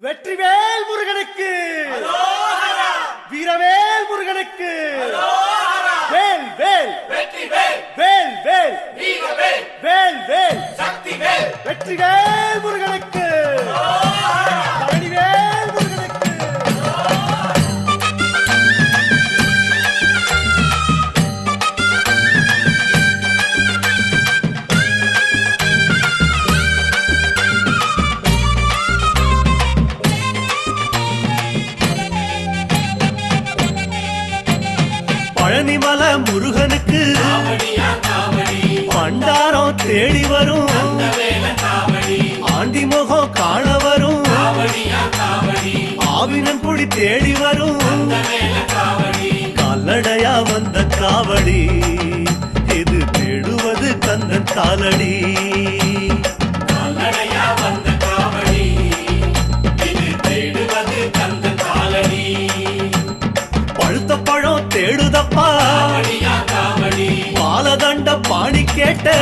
வெற்றிவேல் முருகனுக்கு, வீரவேல் முருகனுக்கு, வேல் வேல் வேல் வேல் வேல் வேல் வெற்றிவேல் முருகனுக்கு, பழனிவேல் முருகனுக்கு. பழனிமல முருகனுக்கு பண்டாரம் தேடி வரும், ஆண்டி முகம் காண வரும், ஆவினன் குடி தேடி வரும், கால்நடையா வந்த காவடி இது தேடுவது கந்தன் காலடி. பழுத்த பழம் தேடுதப்பா, பாலதண்ட பாணி கேட்ட